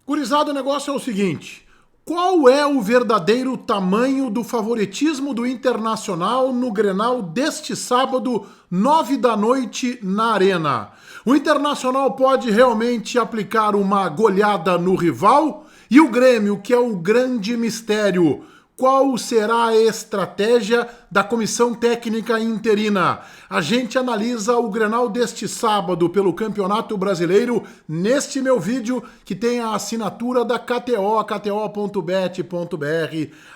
Gurizada, o negócio é o seguinte: qual é o verdadeiro tamanho do favoritismo do Internacional no Grenal deste sábado, 9 da noite, na Arena? O Internacional pode realmente aplicar uma goleada no rival? E o Grêmio, que é o grande mistério, qual será a estratégia da comissão técnica interina? A gente analisa o Grenal deste sábado pelo Campeonato Brasileiro neste meu vídeo, que tem a assinatura da KTO, kto.bet.br,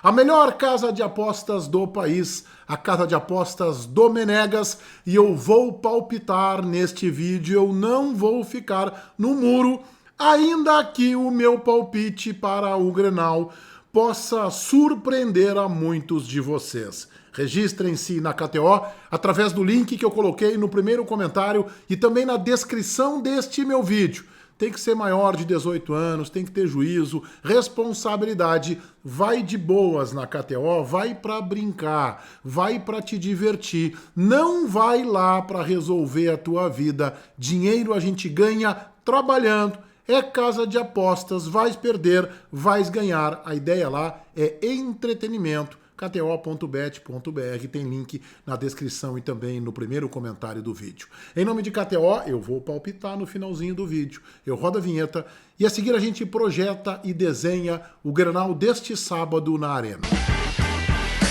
a melhor casa de apostas do país, a casa de apostas do Menegas, e eu vou palpitar neste vídeo, eu não vou ficar no muro, ainda que o meu palpite para o Grenal possa surpreender a muitos de vocês. Registrem-se na KTO através do link que eu coloquei no primeiro comentário e também na descrição deste meu vídeo. Tem que ser maior de 18 anos, tem que ter juízo, responsabilidade. Vai de boas na KTO, vai para brincar, vai para te divertir. Não vai lá para resolver a tua vida. Dinheiro a gente ganha trabalhando. É casa de apostas, vais perder, vais ganhar. A ideia lá é entretenimento. kto.bet.br, tem link na descrição e também no primeiro comentário do vídeo. Em nome de KTO, eu vou palpitar no finalzinho do vídeo. Eu rodo a vinheta e a seguir a gente projeta e desenha o Grenal deste sábado na Arena.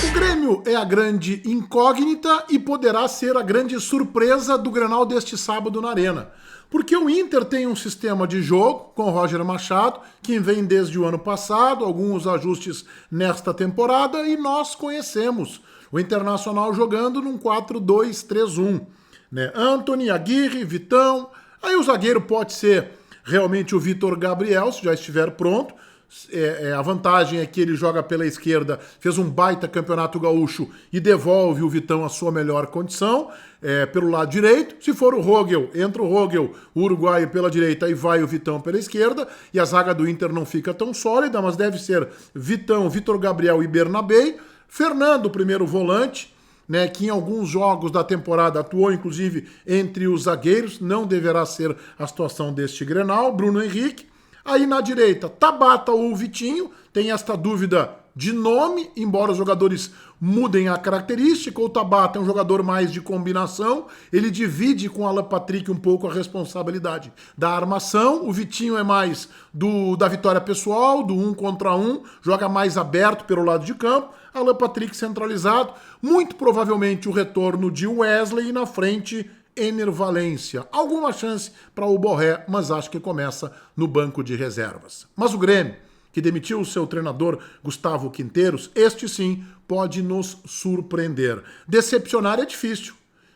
O Grêmio é a grande incógnita e poderá ser a grande surpresa do Grenal deste sábado na Arena. Porque o Inter tem um sistema de jogo com o Roger Machado, que vem desde o ano passado, alguns ajustes nesta temporada, e nós conhecemos o Internacional jogando num 4-2-3-1. Né? Antony, Aguirre, Vitão, aí o zagueiro pode ser realmente o Vitor Gabriel, se já estiver pronto. A vantagem é que ele joga pela esquerda, fez um baita campeonato gaúcho e devolve o Vitão à sua melhor condição, pelo lado direito. Se for o Rogel, entra o Rogel, o uruguaio pela direita, e vai o Vitão pela esquerda, e a zaga do Inter não fica tão sólida, mas deve ser Vitão, Vitor Gabriel e Bernabei. Fernando, o primeiro volante, né, que em alguns jogos da temporada atuou inclusive entre os zagueiros, não deverá ser a situação deste Grenal. Bruno Henrique. Aí na direita, Tabata ou Vitinho, tem esta dúvida de nome, embora os jogadores mudem a característica. O Tabata é um jogador mais de combinação, ele divide com o Alan Patrick um pouco a responsabilidade da armação. O Vitinho é mais da vitória pessoal, do 1 contra 1, joga mais aberto pelo lado de campo. Alan Patrick centralizado, muito provavelmente o retorno de Wesley, e na frente Ener Valencia. Alguma chance para o Borré, mas acho que começa no banco de reservas. Mas o Grêmio, que demitiu o seu treinador Gustavo Quinteiros, este sim pode nos surpreender. Decepcionar é difícil,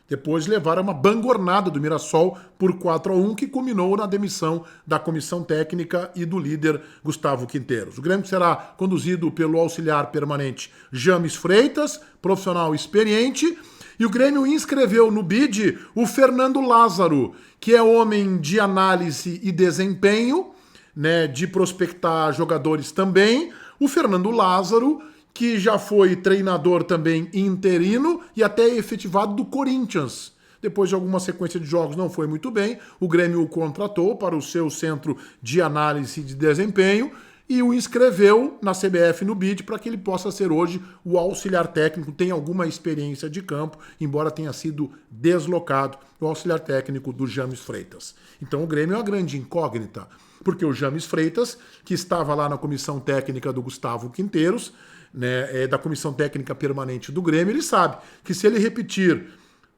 depois de levar uma bangornada do Mirassol por 4-1, que culminou na demissão da comissão técnica e do líder Gustavo Quinteiros. O Grêmio será conduzido pelo auxiliar permanente James Freitas, profissional experiente. E o Grêmio inscreveu no bid o Fernando Lázaro, que é homem de análise e desempenho, né, de prospectar jogadores também. O Fernando Lázaro, que já foi treinador também interino e até efetivado do Corinthians. Depois de alguma sequência de jogos não foi muito bem, o Grêmio o contratou para o seu centro de análise e de desempenho e o inscreveu na CBF no bid para que ele possa ser hoje o auxiliar técnico, tem alguma experiência de campo, embora tenha sido deslocado, o auxiliar técnico do James Freitas. Então o Grêmio é uma grande incógnita, porque o James Freitas, que estava lá na comissão técnica do Gustavo Quinteiros, né, da comissão técnica permanente do Grêmio, ele sabe que se ele repetir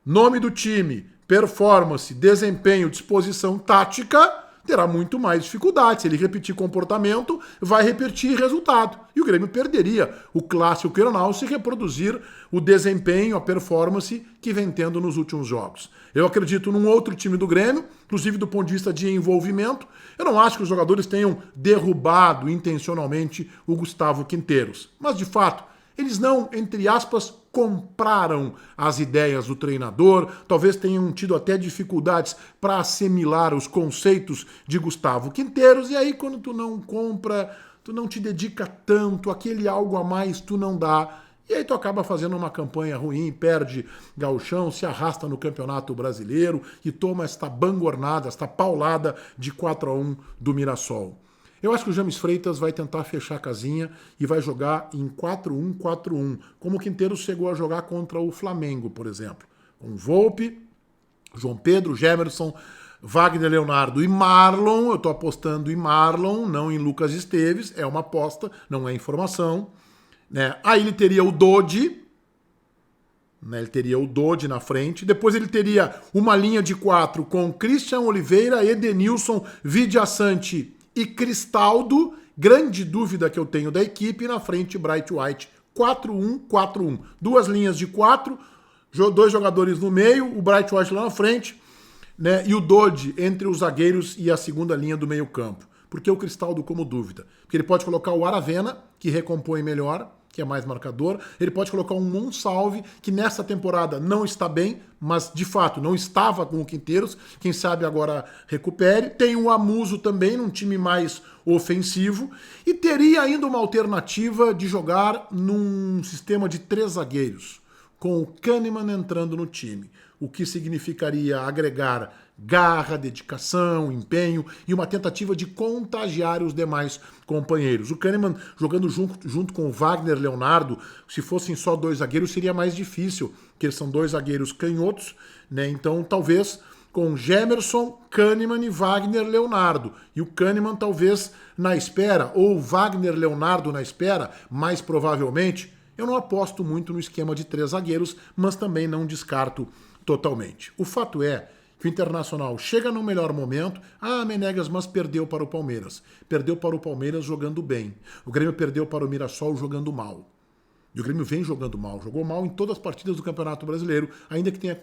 nome do time, performance, desempenho, disposição tática, terá muito mais dificuldade. Se ele repetir comportamento, vai repetir resultado. E o Grêmio perderia o clássico Grenal se reproduzir o desempenho, a performance que vem tendo nos últimos jogos. Eu acredito num outro time do Grêmio, inclusive do ponto de vista de envolvimento. Eu não acho que os jogadores tenham derrubado intencionalmente o Gustavo Quinteiros. Mas, de fato, eles não, entre aspas, compraram as ideias do treinador, talvez tenham tido até dificuldades para assimilar os conceitos de Gustavo Quinteiros, e aí quando tu não compra, tu não te dedica tanto, aquele algo a mais tu não dá, e aí tu acaba fazendo uma campanha ruim, perde gauchão, se arrasta no Campeonato Brasileiro e toma esta bangornada, esta paulada de 4-1 do Mirassol. Eu acho que o James Freitas vai tentar fechar a casinha e vai jogar em 4-1-4-1, como o Quintero chegou a jogar contra o Flamengo, por exemplo. Com Volpe, João Pedro, Gemerson, Wagner Leonardo e Marlon. Eu estou apostando em Marlon, não em Lucas Esteves. É uma aposta, não é informação. Né? Aí ele teria o Dodi. Né? Ele teria o Dodi na frente. Depois ele teria uma linha de 4 com Christian Oliveira, Edenilson, Vidiaçante e Cristaldo. Grande dúvida que eu tenho da equipe. Na frente, Bright White. 4-1-4-1. Duas linhas de 4, dois jogadores no meio, o Bright White lá na frente, né, e o Dodi entre os zagueiros e a segunda linha do meio campo. Por que o Cristaldo como dúvida? Porque ele pode colocar o Aravena, que recompõe melhor, que é mais marcador. Ele pode colocar um Monsalve, que nessa temporada não está bem, mas de fato não estava com o Quinteiros. Quem sabe agora recupere. Tem o Amuso também, num time mais ofensivo. E teria ainda uma alternativa de jogar num sistema de 3 zagueiros, com o Kahneman entrando no time, o que significaria agregar garra, dedicação, empenho e uma tentativa de contagiar os demais companheiros. O Kahneman jogando junto com o Wagner Leonardo, se fossem só 2 zagueiros seria mais difícil, porque eles são 2 zagueiros canhotos, né? Então talvez com Gemerson, Kahneman e Wagner Leonardo. E o Kahneman talvez na espera, ou Wagner Leonardo na espera, mais provavelmente. Eu não aposto muito no esquema de 3 zagueiros, mas também não descarto totalmente. O fato é que o Internacional chega no melhor momento. Menegas, mas perdeu para o Palmeiras. Perdeu para o Palmeiras jogando bem. O Grêmio perdeu para o Mirassol jogando mal. E o Grêmio vem jogando mal. Jogou mal em todas as partidas do Campeonato Brasileiro, ainda que tenha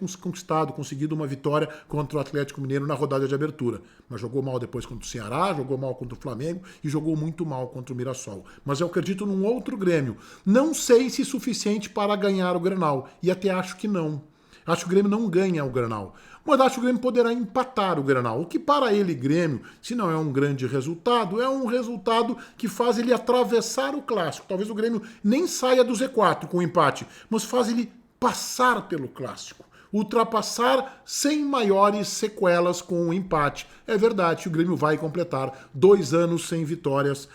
conseguido uma vitória contra o Atlético Mineiro na rodada de abertura. Mas jogou mal depois contra o Ceará, jogou mal contra o Flamengo e jogou muito mal contra o Mirassol. Mas eu acredito num outro Grêmio. Não sei se suficiente para ganhar o Grenal. E até acho que não. Acho que o Grêmio não ganha o Grenal. Mas acho que o Grêmio poderá empatar o Grenal. O que para ele, Grêmio, se não é um grande resultado, é um resultado que faz ele atravessar o Clássico. Talvez o Grêmio nem saia do Z4 com o empate, mas faz ele passar pelo Clássico. Ultrapassar sem maiores sequelas com o empate. É verdade, o Grêmio vai completar 2 anos sem vitórias,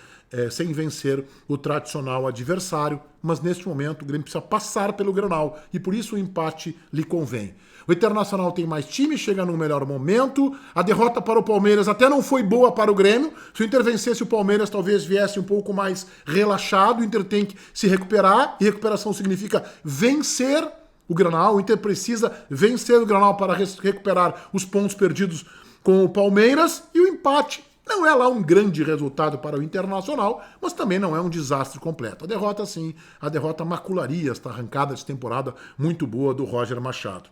sem vencer o tradicional adversário, mas neste momento o Grêmio precisa passar pelo Grenal e por isso o empate lhe convém. O Internacional tem mais time, chega num melhor momento. A derrota para o Palmeiras até não foi boa para o Grêmio. Se o Inter vencesse o Palmeiras, talvez viesse um pouco mais relaxado. O Inter tem que se recuperar, e recuperação significa vencer o Grenal. O Inter precisa vencer o Grenal para recuperar os pontos perdidos com o Palmeiras. E o empate não é lá um grande resultado para o Internacional, mas também não é um desastre completo. A derrota, sim, a derrota macularia esta arrancada de temporada muito boa do Roger Machado.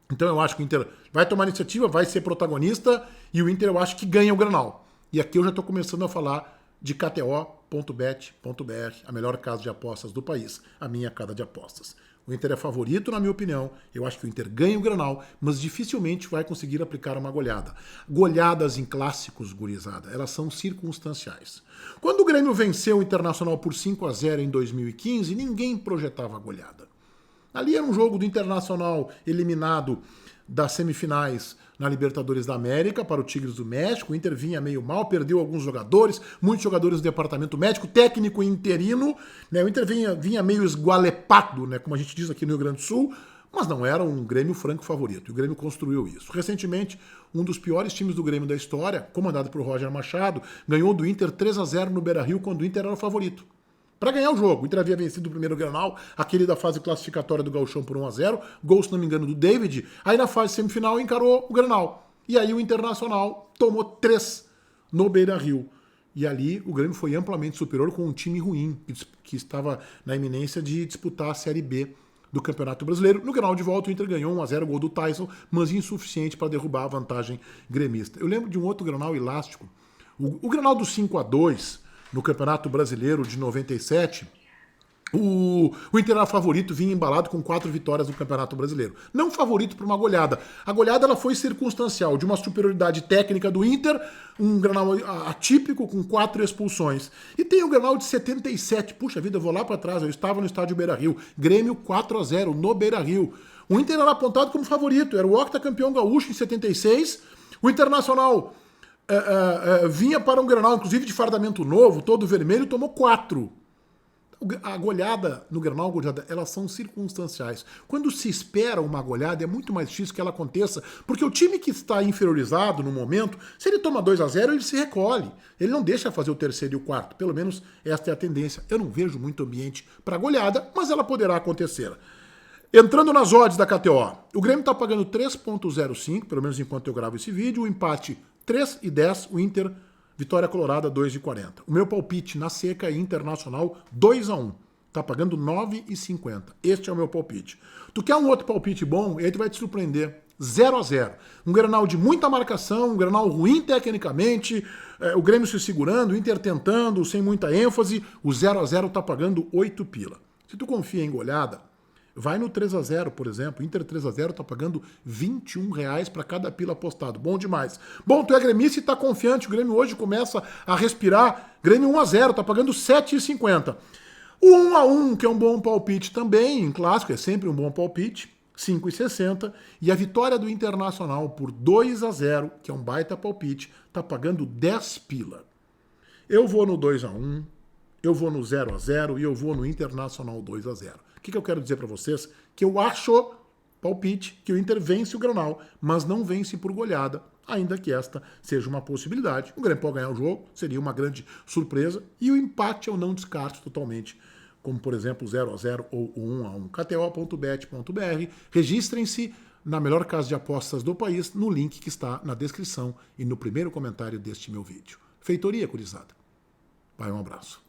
Então eu acho que o Inter vai tomar iniciativa, vai ser protagonista, e o Inter eu acho que ganha o Grenal. E aqui eu já estou começando a falar de KTO.bet.br, a melhor casa de apostas do país, a minha casa de apostas. O Inter é favorito, na minha opinião. Eu acho que o Inter ganha o Grenal, mas dificilmente vai conseguir aplicar uma goleada. Goleadas em clássicos, gurizada, elas são circunstanciais. Quando o Grêmio venceu o Internacional por 5-0 em 2015, ninguém projetava goleada. Ali era um jogo do Internacional eliminado das semifinais na Libertadores da América para o Tigres do México. O Inter vinha meio mal, perdeu alguns jogadores, muitos jogadores do departamento médico, técnico interino. Né? O Inter vinha meio esgualepado, né? Como a gente diz aqui no Rio Grande do Sul, mas não era um Grêmio franco favorito. E o Grêmio construiu isso. Recentemente, um dos piores times do Grêmio da história, comandado por Roger Machado, ganhou do Inter 3-0 no Beira-Rio quando o Inter era o favorito. Para ganhar o jogo, o Inter havia vencido o primeiro Grenal, aquele da fase classificatória do Gauchão por 1-0, gol, se não me engano, do David. Aí na fase semifinal encarou o Grenal. E aí o Internacional tomou 3 no Beira-Rio. E ali o Grêmio foi amplamente superior com um time ruim, que estava na iminência de disputar a Série B do Campeonato Brasileiro. No Grenal de volta, o Inter ganhou 1-0, gol do Tyson, mas insuficiente para derrubar a vantagem gremista. Eu lembro de um outro Grenal elástico. O Grenal do 5-2... no Campeonato Brasileiro de 97, o Inter era favorito, vinha embalado com 4 vitórias no Campeonato Brasileiro. Não favorito para uma goleada. A goleada ela foi circunstancial, de uma superioridade técnica do Inter, um Grenal atípico com 4 expulsões. E tem o Grenal de 77, puxa vida, eu vou lá para trás, eu estava no estádio Beira-Rio, Grêmio 4-0 no Beira-Rio. O Inter era apontado como favorito, era o octacampeão gaúcho em 76, o Internacional vinha para um Grenal, inclusive de fardamento novo, todo vermelho, tomou 4. A goleada no Grenal, elas são circunstanciais. Quando se espera uma goleada, é muito mais difícil que ela aconteça, porque o time que está inferiorizado no momento, se ele toma 2-0, ele se recolhe. Ele não deixa fazer o terceiro e o quarto. Pelo menos esta é a tendência. Eu não vejo muito ambiente para goleada, mas ela poderá acontecer. Entrando nas odds da KTO, o Grêmio está pagando 3,05, pelo menos enquanto eu gravo esse vídeo, o empate 3,10, o Inter, vitória colorada 2,40. O meu palpite na seca é Internacional 2-1, tá pagando 9,50. Este é o meu palpite. Tu quer um outro palpite bom? Ele vai te surpreender. 0-0. Um Grenal de muita marcação, um Grenal ruim tecnicamente, o Grêmio se segurando, o Inter tentando, sem muita ênfase, o 0-0 tá pagando 8 pila. Se tu confia em goleada, vai no 3-0, por exemplo. Inter 3-0 tá pagando R$21 para cada pila apostado. Bom demais. Bom, tu é gremista e tá confiante. O Grêmio hoje começa a respirar. Grêmio 1-0, tá pagando R$7,50. O 1-1, que é um bom palpite também, em clássico, é sempre um bom palpite, 5,60. E a vitória do Internacional por 2-0, que é um baita palpite, tá pagando 10 pila. Eu vou no 2-1, eu vou no 0-0 e eu vou no Internacional 2-0. O que eu quero dizer para vocês? Que eu acho, palpite, que o Inter vence o Grenal, mas não vence por goleada, ainda que esta seja uma possibilidade. O Grêmio pode ganhar o jogo, seria uma grande surpresa, e o empate eu não descarto totalmente, como por exemplo 0-0 ou 1-1. kto.bet.br, registrem-se na melhor casa de apostas do país, no link que está na descrição e no primeiro comentário deste meu vídeo. Feitoria, gurizada. Vai, um abraço.